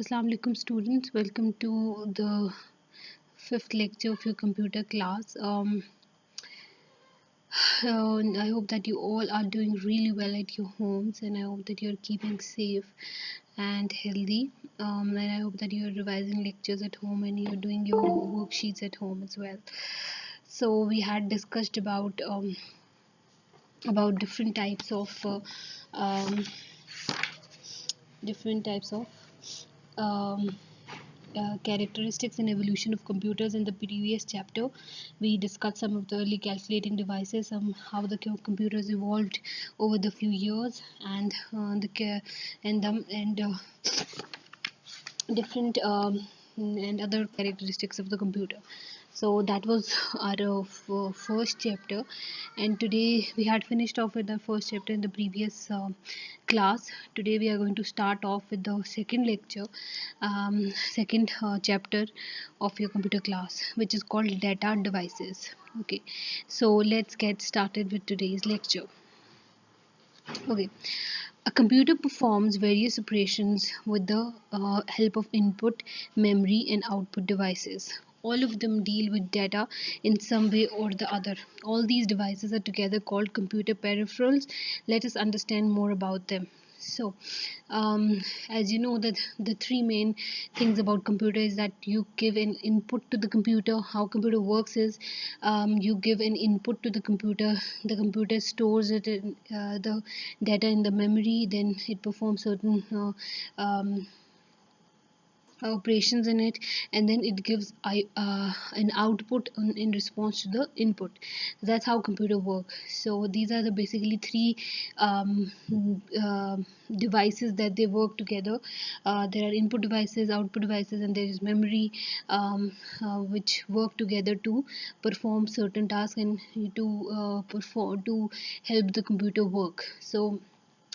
Assalamu alaikum students, welcome to the fifth lecture of your computer class. I hope that you all are doing really well at your homes, and I hope that you're keeping safe and healthy. And I hope that you're revising lectures at home and you're doing your worksheets at home as well. So we had discussed about um, different types of um, characteristics and evolution of computers. In the previous chapter we discussed some of the early calculating devices, how the computers evolved over the few years, and different and other characteristics of the computer. So that was our first chapter, and today we had finished off with the first chapter in the previous class. Today we are going to start off with the second lecture, second chapter of your computer class, which is called data devices. Okay, so let's get started with today's lecture. Okay, a computer performs various operations with the help of input, memory, and output devices. All of them deal with data in some way or the other. All these devices are together called computer peripherals. Let us understand more about them. So, as you know, that the three main things about computer is that you give an input to the computer. How computer works is, you give an input to the computer stores it in, the data in the memory, then it performs certain operations in it, and then it gives an output in response to the input. That's how computer work. So these are the basically three um, uh, devices that they work together. There are input devices, output devices, and there is memory, which work together to perform certain tasks and to help the computer work. So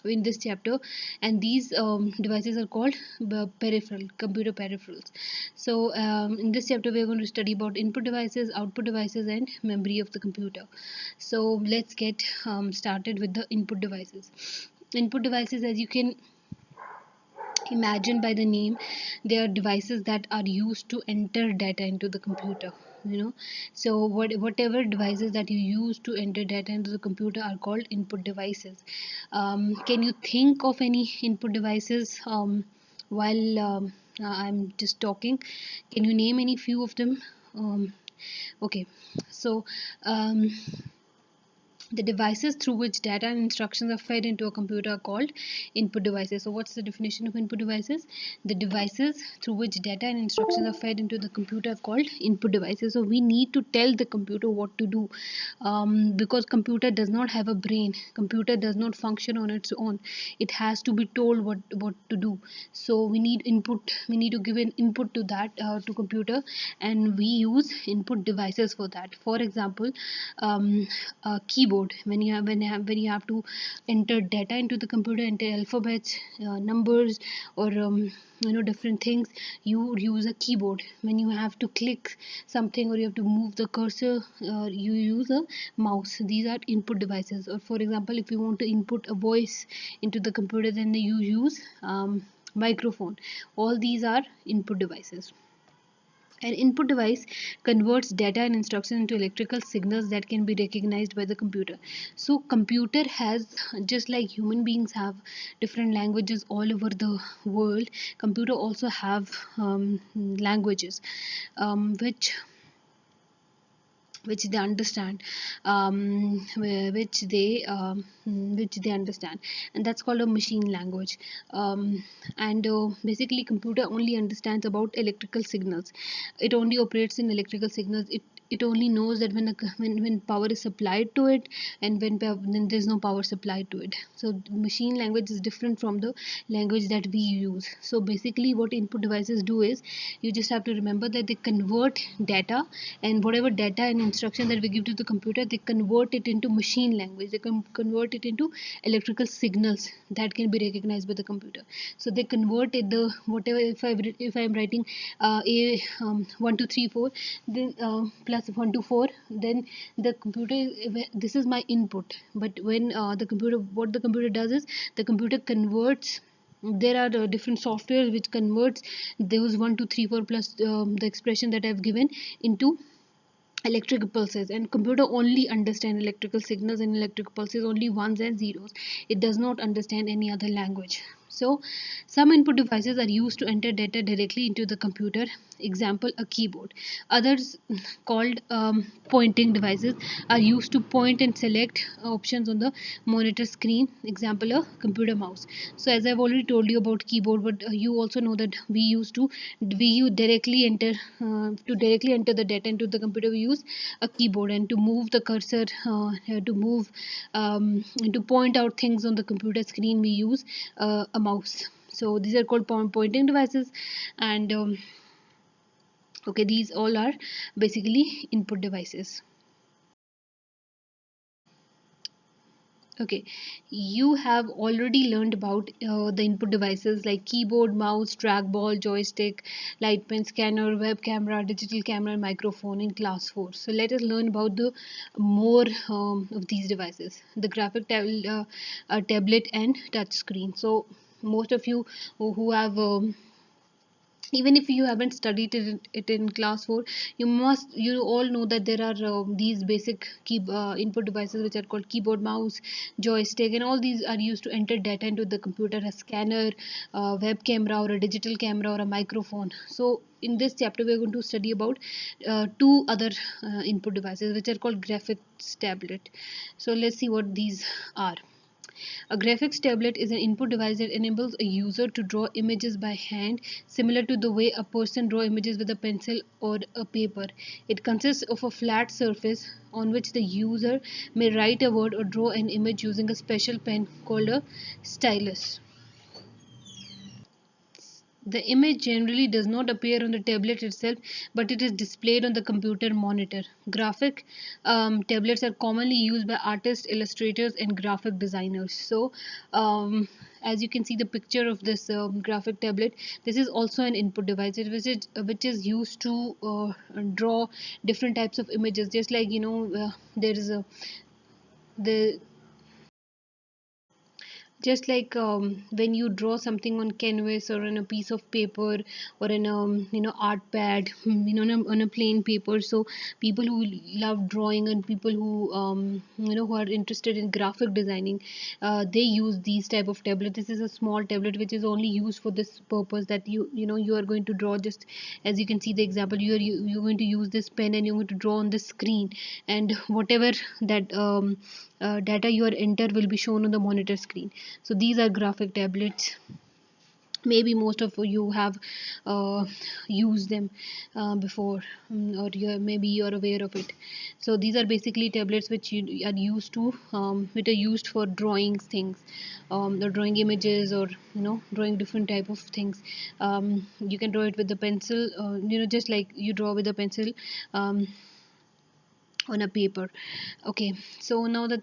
in this chapter, and these devices are called computer peripherals. So in this chapter we are going to study about input devices, output devices, and memory of the computer. So let's get started with the input devices. Input devices, as you can imagine by the name, they are devices that are used to enter data into the computer, so whatever devices that you use to enter data into the computer are called input devices. Can you think of any input devices while I'm just talking? Can you name any few of them? Okay, so um, the devices through which data and instructions are fed into a computer are called input devices. So what's the definition of input devices? The devices through which data and instructions are fed into the computer are called input devices. So we need to tell the computer what to do, because computer does not have a brain. Computer does not function on its own. It has to be told what to do. So we need input. We need to give an input to that to computer, and we use input devices for that. For example, a keyboard. When you have to enter data into the computer, enter alphabets, numbers, or different things, you use a keyboard. When you have to click something or you have to move the cursor, you use a mouse. These are input devices. Or for example, if you want to input a voice into the computer, then you use microphone. All these are input devices. An input device converts data and instructions into electrical signals that can be recognized by the computer. So computer has, just like human beings have different languages all over the world, computer also have languages, which they understand, which they understand, and that's called a machine language. And basically computer only understands about electrical signals. It only operates in electrical signals. It only knows that when power is supplied to it, and when there's no power supplied to it. So machine language is different from the language that we use. So basically what input devices do is, you just have to remember that they convert data, and whatever data and instruction that we give to the computer, they convert it into machine language. They can convert it into electrical signals that can be recognized by the computer. So they convert it, the whatever, if I'm writing a 1 2 3 4, then plus 1 to 4, then the computer, this is my input. But when the computer, what the computer does is, the computer converts there are different software which converts those 1 2 3 4 plus the expression that I've given into electrical pulses, and computer only understand electrical signals and electrical pulses, only ones and zeros. It does not understand any other language. So some input devices are used to enter data directly into the computer, example a keyboard. Others called pointing devices are used to point and select options on the monitor screen, example a computer mouse. So as I've already told you about keyboard, but you also know that we use directly enter to directly enter the data into the computer, we use a keyboard, and to move the cursor, to move to point out things on the computer screen, we use a mouse. So these are called pointing devices. And okay, these all are basically input devices. Okay, you have already learned about the input devices like keyboard, mouse, trackball, joystick, light pen, scanner, web camera, digital camera, and microphone in class 4. So let us learn about the more of these devices. The tablet and touch screen. So most of you who have even if you haven't studied it in class 4, you all know that there are these basic input devices which are called keyboard, mouse, joystick, and all these are used to enter data into the computer: a scanner, web camera, or a digital camera, or a microphone. So in this chapter we are going to study about two other input devices which are called graphics tablet. So let's see what these are. A graphics tablet is an input device that enables a user to draw images by hand, similar to the way a person draws images with a pencil or a paper. It consists of a flat surface on which the user may write a word or draw an image using a special pen called a stylus. The image generally does not appear on the tablet itself, but it is displayed on the computer monitor. Graphic tablets are commonly used by artists, illustrators, and graphic designers. So, as you can see the picture of this graphic tablet, this is also an input device which is used to draw different types of images. Just like there is a the just like when you draw something on canvas or on a piece of paper or in a art pad, on a plain paper. So people who love drawing and people who who are interested in graphic designing, they use these type of tablet. This is a small tablet which is only used for this purpose, that you are going to draw. Just as you can see the example, you're going to use this pen and you're going to draw on the screen, and whatever that data you are enter will be shown on the monitor screen. So these are graphic tablets. Maybe most of you have used them before, or maybe you're aware of it. So these are basically tablets which you are used to which are used for drawing things, or drawing images, or drawing different type of things. You can draw it with the pencil, just like you draw with a pencil on a paper. Okay, so now the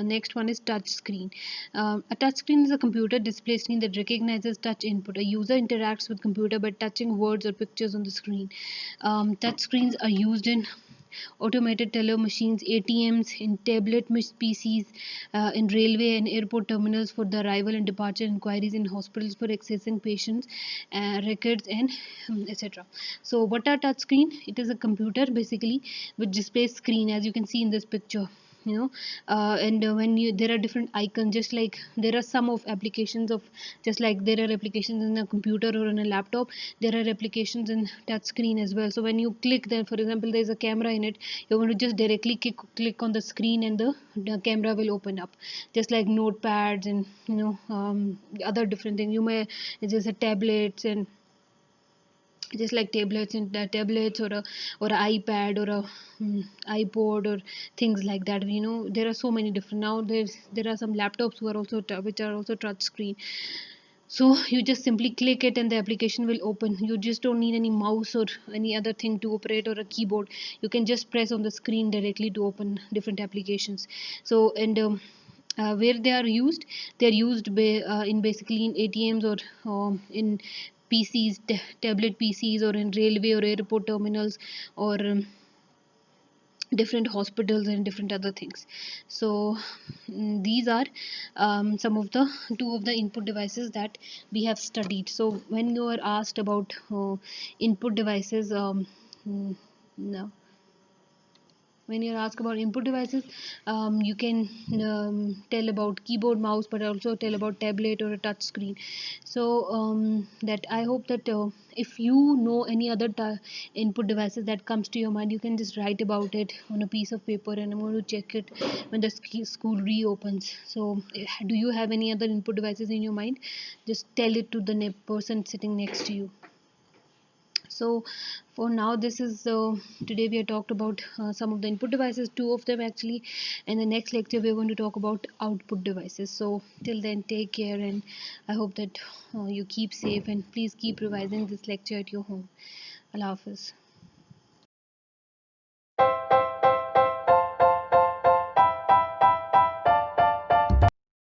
next one is touch screen. A touch screen is a computer display screen that recognizes touch input. A user interacts with computer by touching words or pictures on the screen. Touch screens are used in automated teller machines, ATMs, in tablet PCs, in railway and airport terminals for the arrival and departure inquiries, in hospitals for accessing patients' records, and etc. So, what are touch screen? It is a computer basically which displays screen, as you can see in this picture. And when there are different icons, just like there are some of applications of, just like there are applications in a computer or in a laptop, there are applications in touch screen as well. So when you click, then for example there is a camera in it, you're going to just directly click on the screen and the camera will open up, just like notepads and other different things. You may just a tablets, and just like tablets and tablets, or a ipad, or a iPod, or things like that. There are so many different. Now there are some laptops who are also which are also touch screen. So you just simply click it and the application will open. You just don't need any mouse or any other thing to operate, or a keyboard. You can just press on the screen directly to open different applications. So, and where they are used, they are used in basically in ATMs, or in PCs, tablet PCs, or in railway or airport terminals, or different hospitals and different other things. So these are some of the two of the input devices that we have studied. So when you are asked about input devices, no, when you're asked about input devices, you can tell about keyboard, mouse, but also tell about tablet or a touch screen. So that I hope that if you know any other input devices that comes to your mind, you can just write about it on a piece of paper, and I'm going to check it when the school reopens. So do you have any other input devices in your mind? Just tell it to the person sitting next to you. So for now, this is today we have talked about some of the input devices, two of them actually. In the next lecture we are going to talk about output devices. So till then, take care, and I hope that you keep safe, and please keep revising this lecture at your home. Allah Hafiz.